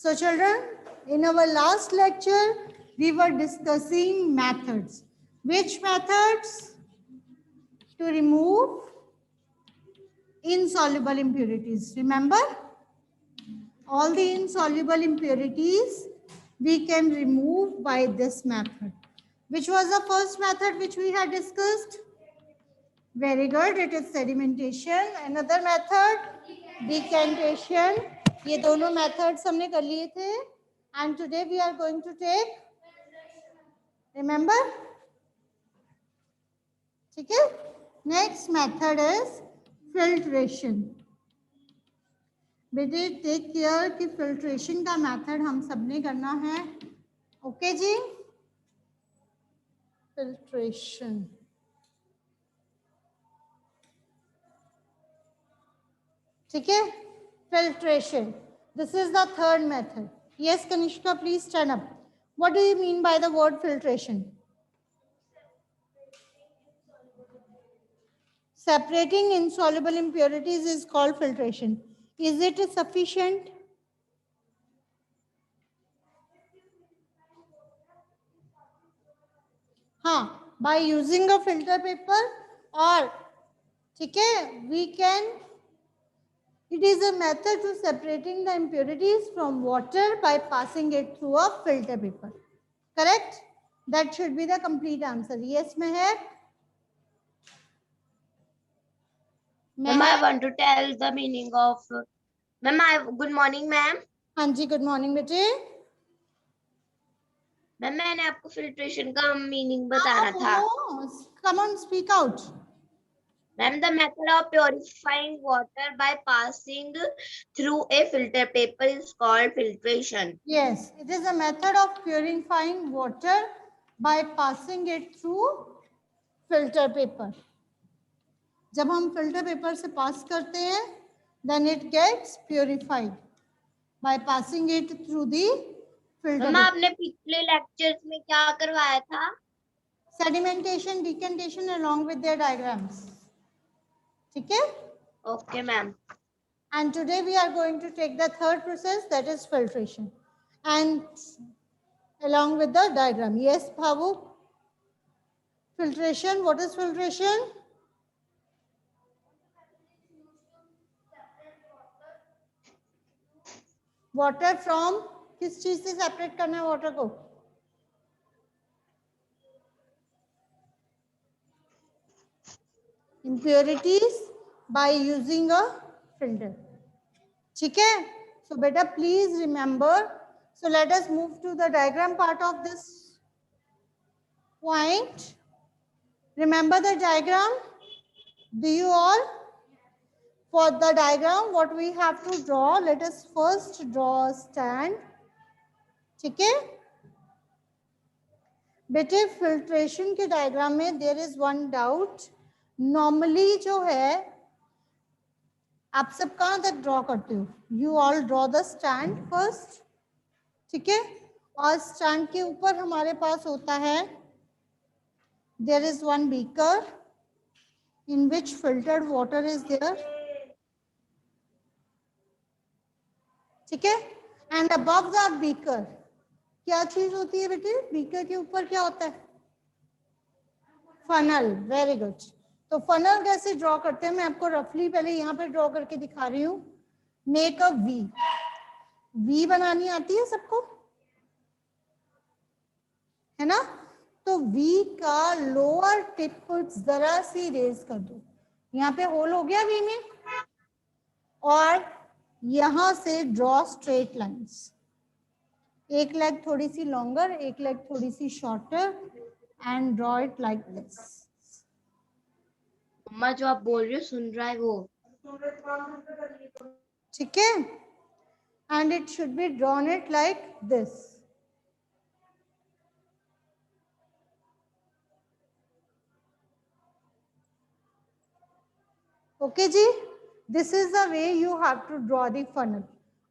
So children, in our last lecture, we were discussing methods. Which methods? To remove insoluble impurities. Remember? All the insoluble impurities we can remove by this method. Which was the first method which we had discussed? Very good. It is sedimentation. Another method, decantation. ये दोनों methods हमने कर लिए थे. And today we are going to take, remember? ठीक है? Next method is filtration. बेटे take care कि फिल्ट्रेशन का मेथड हम सबने करना है. ओके जी? फिल्ट्रेशन. ठीक है? Filtration. This is the third method. Yes, Kanishka, please stand up. What do you mean by the word filtration? Separating insoluble impurities is called filtration. Is it sufficient? हाँ, by using a filter paper or, ठीक है, we can. It is a method to separating the impurities from water by passing it through a filter paper. Correct? That should be the complete answer. Yes, Meher? Ma'am, I want to tell the meaning of. Ma'am, good morning, ma'am. हाँ जी, good morning बेटे. Ma'am मैंने आपको filtration का meaning बताना था. Come on, speak out. Ma'am, the method of purifying water by passing through a filter paper is called filtration. Yes, it is a method of purifying water by passing it through filter paper. जब हम filter paper से pass करते हैं, then it gets purified by passing it through the filter. Ma'am आपने पिछले lectures में क्या करवाया था? Sedimentation, decantation along with their diagrams. ठीक है? Okay, ma'am. And today we are going to take the third process, that is filtration, and along with the diagram. Yes, Bhavu? Filtration, what is filtration? Water from, किस चीज से separate करना है water को? Impurities by using a filter. ठीक है? So beta, please remember. So let us move to the diagram part of this point. Remember the diagram? Do you all? For the diagram, what we have to draw, let us first draw a stand. ठीक है? बेटे filtration के diagram में there is one doubt. Normally जो है, आप सब कहाँ तक ड्रॉ करते हो? You all draw the stand first. ठीक है? और स्टैंड के ऊपर हमारे पास होता है, there is one beaker in which filtered water is there. ठीक है? And above the beaker क्या चीज होती है बेटे? बीकर के ऊपर क्या होता है? फनल. Very good. तो फनल कैसे ड्रॉ करते हैं मैं आपको रफली पहले यहाँ पे ड्रॉ करके दिखा रही हूँ. Make a we. वी बनानी आती है सबको, है ना? तो वी का लोअर टिप जरा सी रेज कर दो. यहाँ पे होल हो गया वी में, और यहां से ड्रॉ स्ट्रेट लाइंस. एक लेग थोड़ी सी लॉन्गर, एक लेग थोड़ी सी shorter, and draw it like this. मम्मा जो आप बोल रही हो सुन रहा है वो. ठीक है? And it should be drawn it like this. Okay जी, this is the way you have to draw the funnel.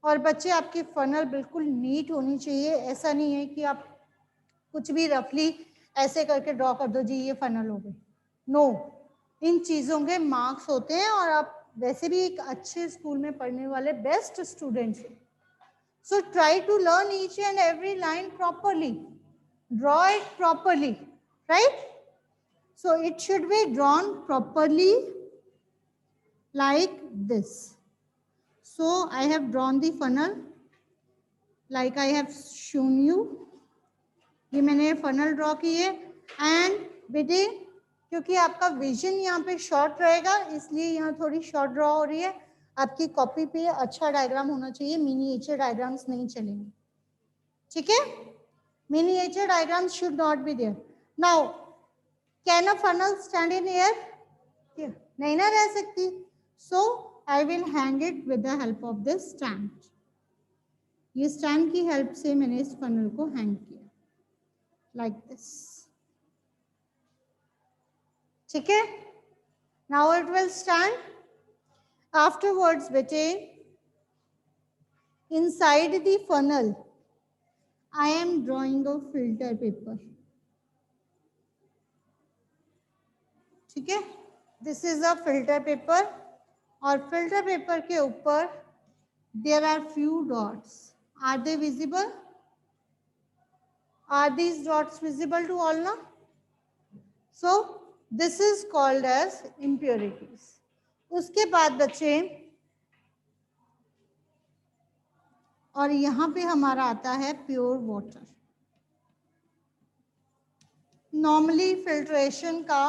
और बच्चे आपकी फनल बिल्कुल नीट होनी चाहिए. ऐसा नहीं है कि आप कुछ भी रफली ऐसे करके ड्रॉ कर दो जी ये फनल हो गई. नो, इन चीज़ों के मार्क्स होते हैं, और आप वैसे भी एक अच्छे स्कूल में पढ़ने वाले बेस्ट स्टूडेंट्स हैं, So try to learn each and every line properly. Draw it properly, right? So it should be drawn properly like this. So I have drawn the funnel like I have shown you. ये मैंने funnel draw की है and बेटे क्योंकि आपका vision यहाँ पे short रहेगा इसलिए यहाँ थोड़ी शॉर्ट ड्रॉ हो रही है. आपकी कॉपी पे अच्छा डायग्राम होना चाहिए, मिनिएचर डायग्राम्स नहीं चलेंगे. ठीक है, miniature diagrams should not be there. Now can a funnel stand in air? नहीं ना रह सकती. So I will hang it with the help of this stand. ये स्टैंड की हेल्प से मैंने इस फनल को हैंग किया like this. ठीक है, now it will stand. Afterwards bete inside the funnel I am drawing a filter paper. ठीक है, this is a filter paper और filter paper के ऊपर there are few dots. Are they visible? Are these dots visible to all now? So this is called as impurities. उसके बाद बच्चे और यहाँ पे हमारा आता है प्योर वाटर. नॉर्मली फिल्ट्रेशन का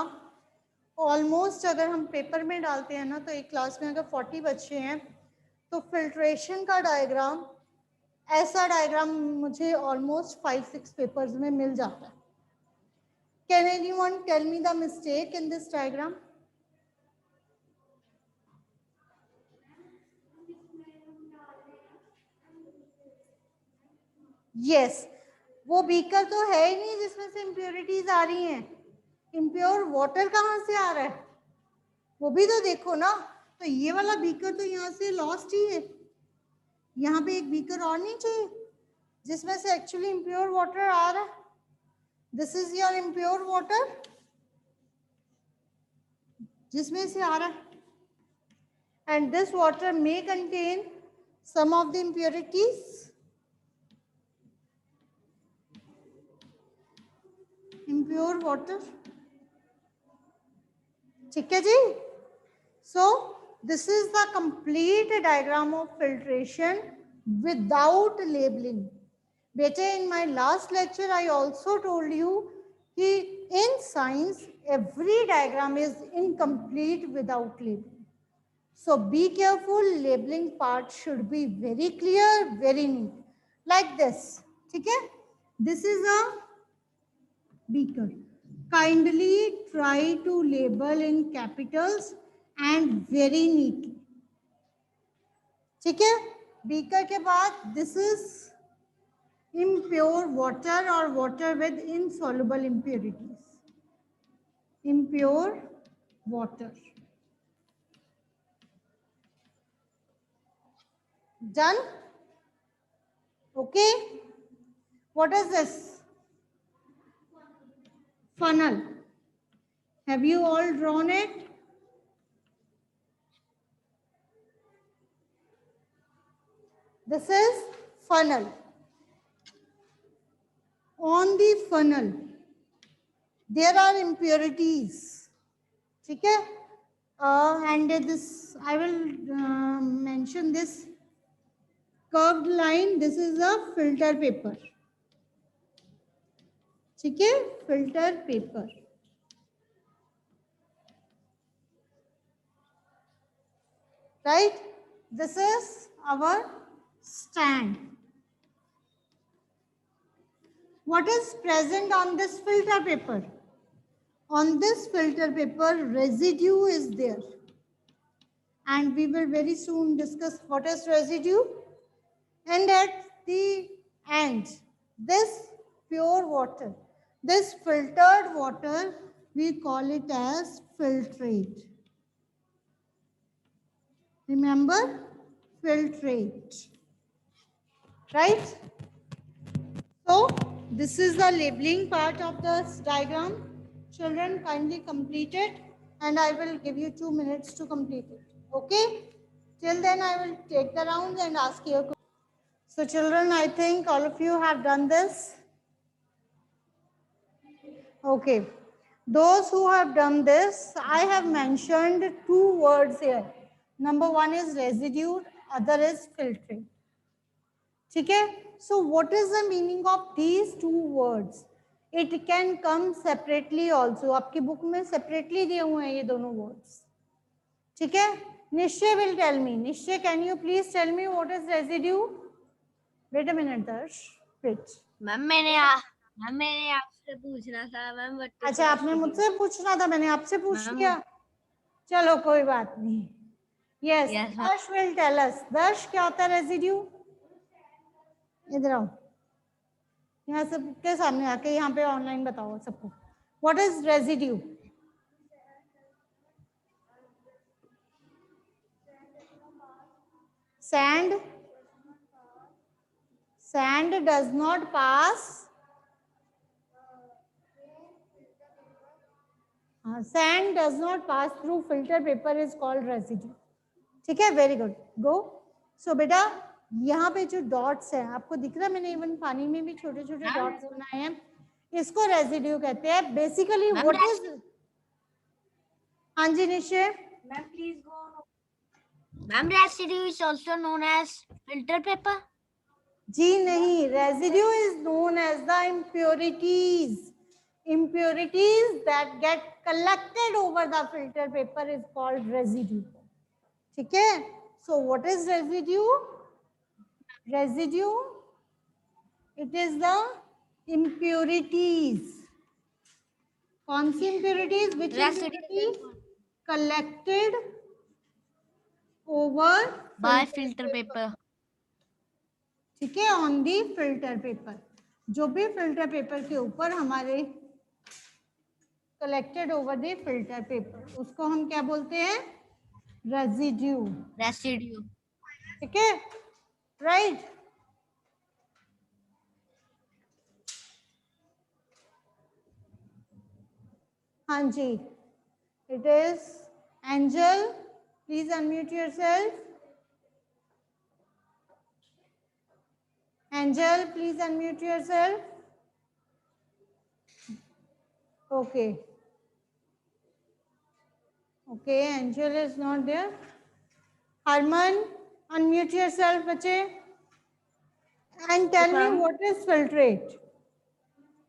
ऑलमोस्ट अगर हम पेपर में डालते हैं ना तो एक क्लास में अगर 40 बच्चे हैं तो फिल्ट्रेशन का डायग्राम ऐसा डायग्राम मुझे ऑलमोस्ट 5-6 पेपर्स में मिल जाता है. Can anyone tell me the mistake in this diagram? Yes, वो बीकर तो है ही नहीं जिसमें से इम्प्योरिटीज आ रही हैं. इम्प्योर वाटर कहाँ से आ रहा है वो भी तो देखो ना. तो ये वाला बीकर तो यहाँ से लॉस्ट ही है. यहाँ पे एक बीकर और नहीं चाहिए जिसमें से एक्चुअली इम्प्योर वाटर आ रहा है. This is your impure water जिसमें से आ रहा है. And this water may contain some of the impurities. Impure water. ठीक है जी. सो this is the complete diagram of filtration without labeling. Beta, in my last lecture I also told you that in science every diagram is incomplete without labeling. So be careful, labeling part should be very clear, very neat. Like this. Okay? This is a beaker. Kindly try to label in capitals and very neatly. ठीक है, beaker के बाद this is impure water or water with insoluble impurities. Impure water. Done? Okay. What is this? Funnel. Have you all drawn it? This is funnel. On the funnel, there are impurities. ठीक है? And this, I will mention this curved line. This is a filter paper. ठीक है? Filter paper. Right? This is our stand. What is present on this filter paper? On this filter paper, residue is there. And we will very soon discuss what is residue. And at the end, this pure water, this filtered water, we call it as filtrate. Remember? Filtrate. Right? So this is the labeling part of this diagram. Children, kindly complete it and I will give you 2 minutes to complete it. Okay? Till then I will take the rounds and ask you a question. So children, I think all of you have done this. Okay. Those who have done this, I have mentioned two words here. Number one is residue, other is filtrate. Okay? So what is the meaning of these two words? It can come separately also. आपकी book में separately दिए हुए हैं ये दोनों words. ठीक है? निश्चय will tell me. निश्चय, can you please tell me what is residue? Wait a minute, Darsh. Wait. Ma'am मैंने आपसे पूछना था मैम. अच्छा, आपने मुझसे पूछना था, मैंने आपसे पूछ मैम, लिया. चलो कोई बात नहीं. Yes, Yes, ma'am. Darsh will tell us. Darsh, क्या होता है residue? इधर आओ. यहाँ सबके सामने आके यहाँ पे ऑनलाइन बताओ सबको. What is residue? Sand. Sand does not pass. Sand does not pass through filter paper is called residue. ठीक है, वेरी गुड. गो. सो बेटा यहाँ पे जो डॉट्स है आपको दिख रहा है, मैंने इवन पानी में भी छोटे छोटे डॉट्स बनाए हैं, इसको रेजिड्यू कहते हैं. Basically what is. हाँ जी Nishchay. Ma'am please go. Ma'am residue is also known as filter paper. जी नहीं, residue is known as the impurities that get collected over the filter paper is called residue. ठीक है. So what is residue? Residue, it is the impurities. कौन सी impurities? Which impurity? Collected over by filter paper. ठीक है, on the filter paper. जो भी filter paper के ऊपर हमारे collected over the filter paper, उसको हम क्या बोलते हैं? रेजिड्यू. रेसिड्यू. ठीक है, राइट. हाँ जी, it is Angel. Please unmute yourself. Angel, please unmute yourself. Okay. Okay, Angel is not there. Harman, unmute yourself, bache. And tell me what is filtrate.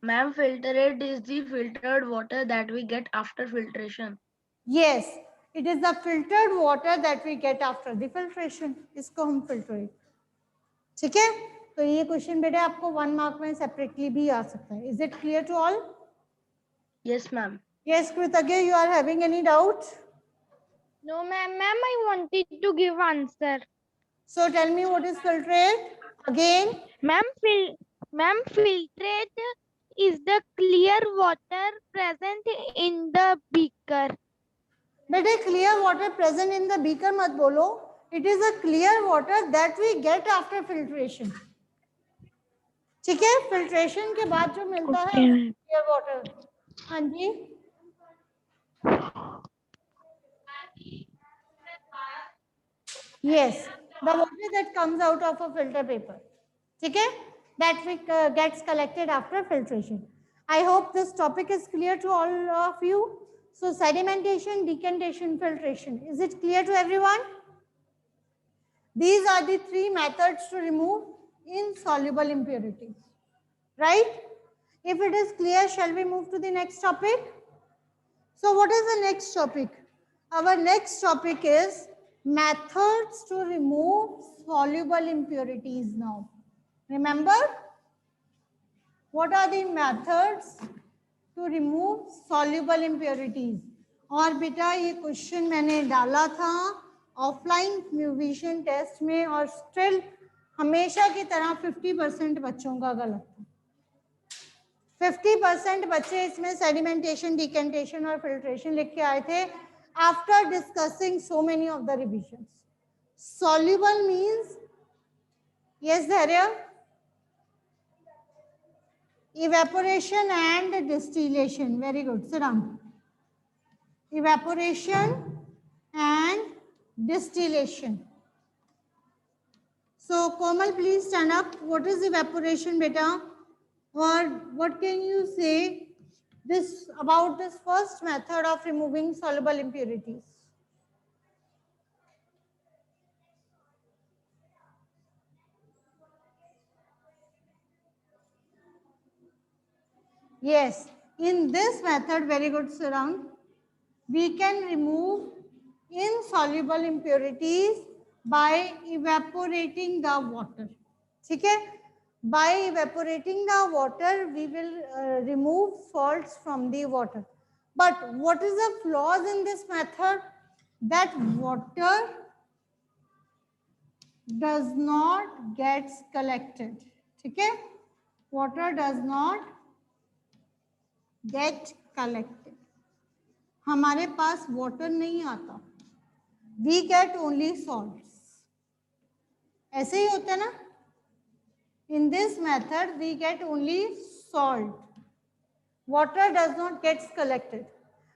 Ma'am, filtrate is the filtered water that we get after filtration. Yes, it is the filtered water that we get after the filtration. इसको हम filtrate. ठीक है. तो ये question बेटा आपको 1 mark में separately भी आ सकता है. Is it clear to all? Yes, ma'am. Yes, Kritagya, you are having any doubt? No, ma'am. Ma'am, I wanted to give answer. So tell me what is filtrate again. Ma'am, filtrate is the clear water present in the beaker. बेटे clear water present in the beaker मत बोलो. It is a clear water that we get after filtration. ठीक है, filtration के बाद जो मिलता है क्लियर वाटर. हाँ जी. Yes, the water that comes out of a filter paper. ठीक है, that we gets collected after filtration. I hope this topic is clear to all of you. So sedimentation, decantation, filtration. Is it clear to everyone? These are the 3 methods to remove insoluble impurities. Right? If it is clear, shall we move to the next topic? So what is the next topic? Our next topic is methods to remove soluble impurities now. Remember? What are the methods to remove soluble impurities? और बेटा ये question मैंने डाला था offline revision test में और still हमेशा की तरह 50% बच्चों का गलत था. 50% बच्चे इसमें सेडिमेंटेशन, डिकेंटेशन और फिल्ट्रेशन लिख के आए थे after discussing so many of the revisions. Soluble means yes धैर्य, evaporation and distillation. Very good. Sit down. Evaporation and distillation. So Komal, please stand up. What is evaporation, beta? Or what can you say this about this first method of removing soluble impurities? Yes, in this method, very good, Surang, we can remove insoluble impurities by evaporating the water. ठीक है? By evaporating the water, we will remove salts from the water. But what is the flaws in this method? That water does not get collected. ठीक है? Water does not get collected. हमारे पास water नहीं आता. We get only salts. ऐसे ही होता है ना? In this method, we get only salt. Water does not get collected.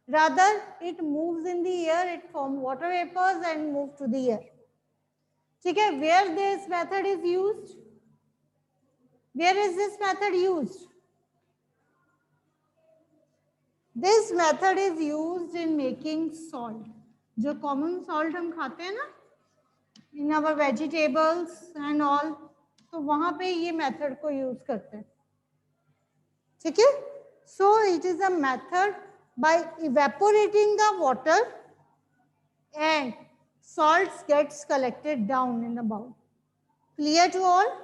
Rather, it moves in the air, it forms water vapors and move to the air. ठीक है? Where this method is used? Where is this method used? This method is used in making salt. जो common salt हम खाते हैं ना, in our vegetables and all, तो वहाँ पे ये method को use करते हैं. ठीक है? So it is a method by evaporating the water and salts gets collected down in the bowl. Clear to all?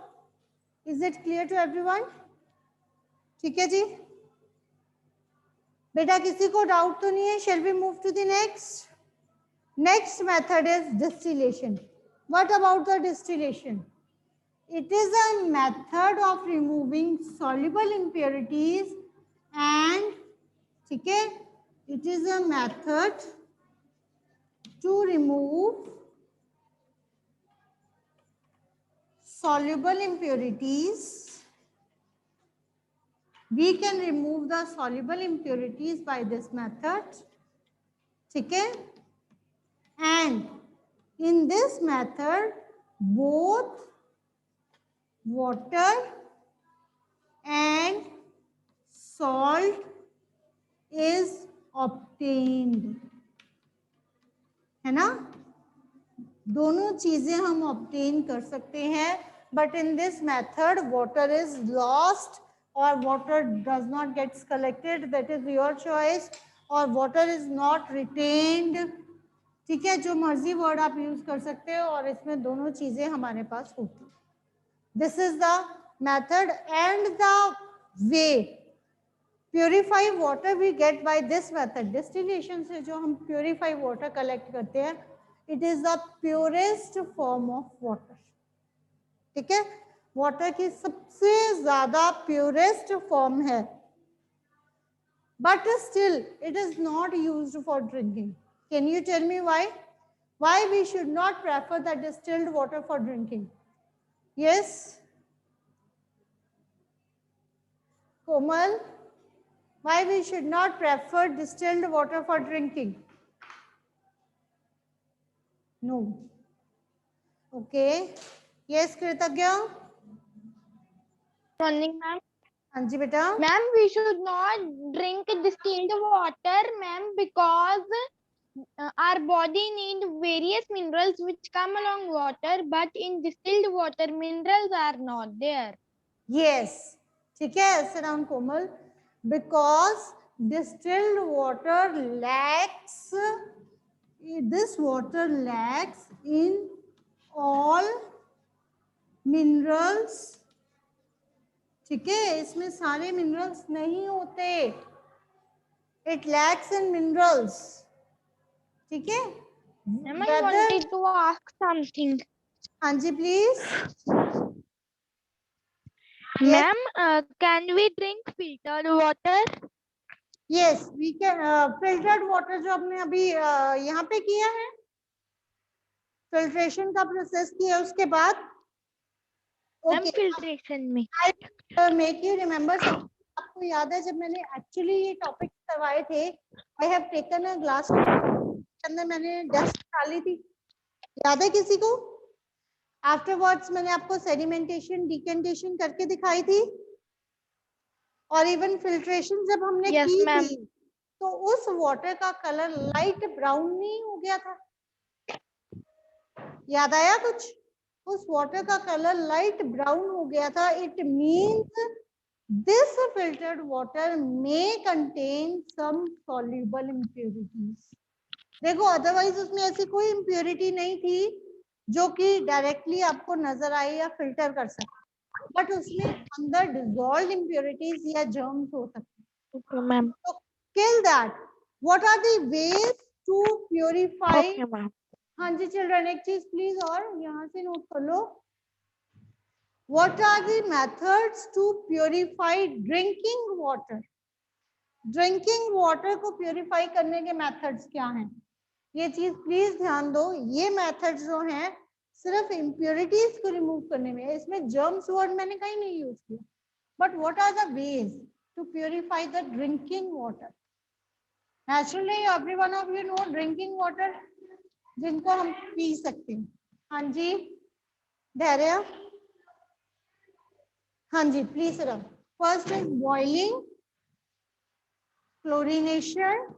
Is it clear to everyone? ठीक है जी? बेटा किसी को डाउट तो नहीं है? Shall we move to the next? Next method is distillation. What about the distillation? It is a method of removing soluble impurities and ठीक है? It is a method to remove soluble impurities. We can remove the soluble impurities by this method. ठीक है? And in this method, both water and salt is obtained. है ना? दोनों चीजें हम obtain कर सकते हैं, but in this method, water is lost or water does not get collected. That is your choice. or water is not retained. ठीक है, जो मर्जी वर्ड आप यूज कर सकते हो और इसमें दोनों चीजें हमारे पास होती. This is the method and the way. Purify water we get by this method. Distillation से जो हम प्योरीफाई वाटर कलेक्ट करते हैं, it is the purest form of water. ठीक है, वाटर की सबसे ज्यादा प्योरेस्ट फॉर्म है, but still it is not used for drinking. Can you tell me why? Why we should not prefer the distilled water for drinking? Yes, Komal, why we should not prefer distilled water for drinking? No. Okay. Yes, Kritagya. Morning, ma'am. हाँ जी बेटा. Ma'am, we should not drink distilled water, ma'am, because our body need various minerals which come along water, but in distilled water, minerals are not there. Yes. ठीक है, sit down Komal. Because distilled water lacks, this water lacks in all minerals. ठीक है, इसमें सारे minerals नहीं होते. It lacks in minerals. ठीक है. Ma'am, I wanted to ask something. हाँ जी please. Ma'am, can we drink filtered water? Yes we can. Filtered water जो हमने अभी यहाँ पे किया है, फिल्ट्रेशन का प्रोसेस किया उसके बाद. Ma'am, filtration में. Make you remember. आपको याद है जब मैंने एक्चुअली ये टॉपिक करवाए थे, I have taken a glass अंदर मैंने डस्ट डाली थी. याद है किसी को? आफ्टरवर्ड्स मैंने आपको सेडिमेंटेशन डिकेंटेशन करके दिखाई थी, और इवन फिल्ट्रेशन जब हमने Yes, की ma'am. थी तो उस वाटर का कलर लाइट ब्राउन नहीं हो गया था? याद आया कुछ? उस वाटर का कलर लाइट ब्राउन हो गया था. It means this filtered water may contain some soluble impurities. देखो अदरवाइज उसमें ऐसी कोई इम्प्योरिटी नहीं थी जो कि डायरेक्टली आपको नजर आए या फिल्टर कर सके, बट उसमें अंदर डिसॉल्व्ड इम्प्योरिटीज या जर्म्स हो सकते हैं. Okay, ma'am. तो kill that. What are the ways to purify? Okay, ma'am. हाँ जी चिल्ड्रन, एक चीज प्लीज और यहाँ से नोट कर लो. What are the methods to purify drinking water? Drinking water को प्योरीफाई करने के मेथड्स क्या हैं? ये चीज प्लीज ध्यान दो. ये मेथड्स जो हैं सिर्फ इम्प्योरिटीज को रिमूव करने में है. इसमें जर्म्स वर्ड मैंने कहीं नहीं यूज किया. But what are the ways to purify the drinking water? Naturally every one of you know drinking water, जिनको हम पी सकते हैं. हाँ जी धैर्य. हाँ जी please sir. First is boiling, chlorination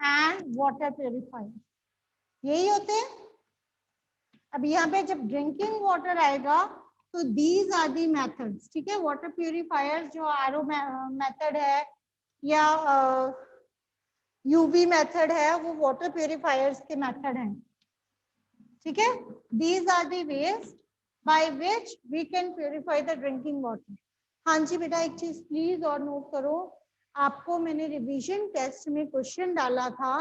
and water purifier. यही होते हैं. अब यहाँ पे जब ड्रिंकिंग वाटर आएगा तो दीज आर दी मेथड्स. ठीक है, वाटर प्योरीफायर जो आरओ मेथड है या यूवी मेथड है वो वाटर प्योरीफायर्स के मेथड हैं. ठीक है, these are the ways by which we can purify the drinking water. हाँ जी बेटा एक चीज प्लीज और नोट करो. आपको मैंने रिवीजन टेस्ट में क्वेश्चन डाला था,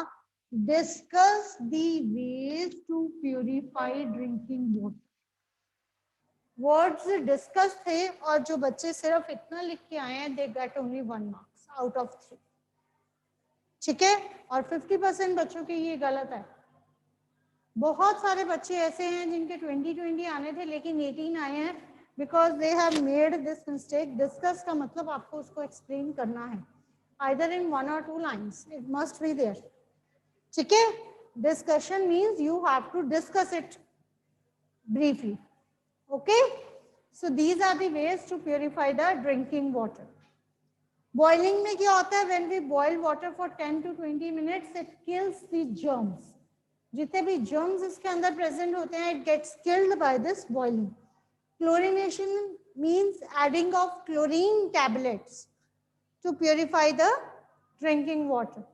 discuss the ways to purify drinking water. Words discuss थे और जो बच्चे सिर्फ इतना लिख के आए हैं they get only 1 marks out of 3. ठीक है, और 50% बच्चों के ये गलत है. बहुत सारे बच्चे ऐसे हैं जिनके 20 आने थे लेकिन 18 आए हैं because they have made this mistake. Discuss का मतलब आपको उसको एक्सप्लेन करना है either in 1 or 2 lines. It must be there. ठीक है, discussion means you have to discuss it briefly. Okay, so these are the ways to purify the drinking water. Boiling में क्या होता है? When we boil water for 10 to 20 minutes, it kills the germs. जितने भी germs इसके अंदर present होते हैं, it gets killed by this boiling. Chlorination means adding of chlorine tablets to purify the drinking water.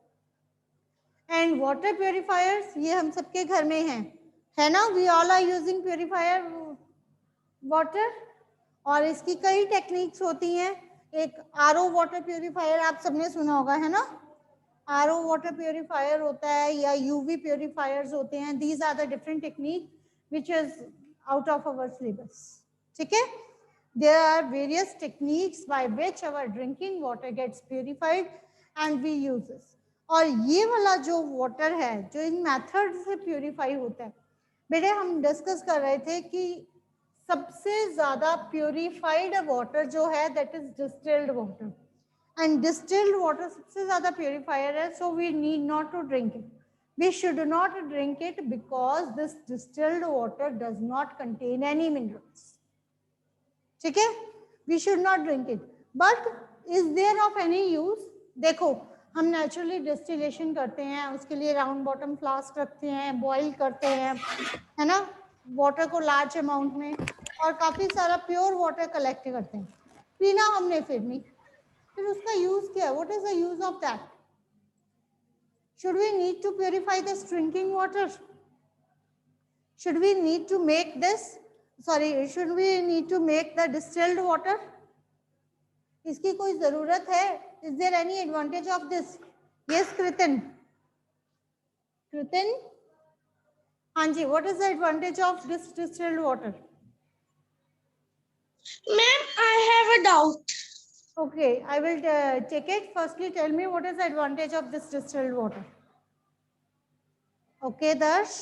And water purifiers ये हम सबके घर में हैं, है ना? We all are using purifier water. और इसकी कई टेक्निक्स होती हैं. एक आरओ वाटर प्योरीफायर आप सबने सुना होगा, है ना? आरओ वाटर प्योरीफायर होता है या यूवी प्योरीफायर्स होते हैं. These are the different technique which is out of our syllabus. ठीक है, there are various techniques by which our drinking water gets purified and we use this. और ये वाला जो वाटर है जो इन मेथड से प्योरीफाई होता है, बेटे हम डिस्कस कर रहे थे कि सबसे ज्यादा प्योरीफाइड वाटर जो है that is distilled water. And distilled water सबसे ज्यादा प्योरीफायर है. So we need not to drink it. We should not drink it because this distilled water does not contain any minerals. ठीक है, we should not drink it. But is there of any use? देखो हम naturally distillation करते हैं, उसके लिए round bottom flask रखते हैं, बॉईल करते हैं, है ना, वाटर को लार्ज अमाउंट में, और काफी सारा प्योर वाटर कलेक्ट करते हैं. पीना हमने फिर नहीं, फिर उसका यूज क्या है? What is the use of that? Should we need to purify this drinking water? Should we need to make this should we need to make the distilled water? इसकी कोई जरूरत है? Is there any advantage of this? Yes Kritin. Kritin हाँ जी, what is the advantage of this distilled water? Ma'am, I have a doubt. Okay, I will take it. Firstly, tell me what is the advantage of this distilled water? Okay, Darsh.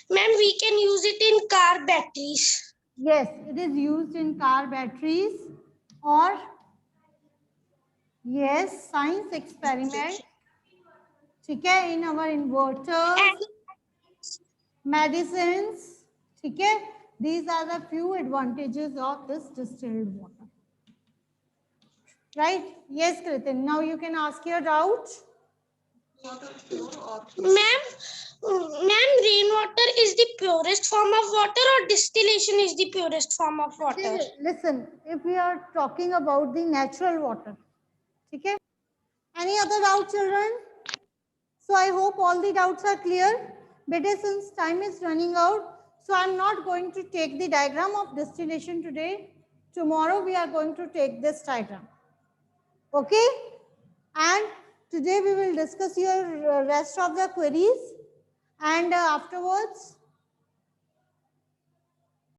Ma'am, we can use it in car batteries. Yes, it is used in car batteries or yes, science experiment. ठीक है, in our inverters, medicines, ठीक है. These are the few advantages of this distilled water. Right? Yes, Kritin. Now you can ask your doubt. Ma'am, rainwater is the purest form of water or distillation is the purest form of water? Listen, if we are talking about the natural water, okay? Any other doubt, children? So I hope all the doubts are clear. But since time is running out, so I'm not going to take the diagram of distillation today. Tomorrow we are going to take this diagram. Okay? And today we will discuss your rest of the queries. And afterwards,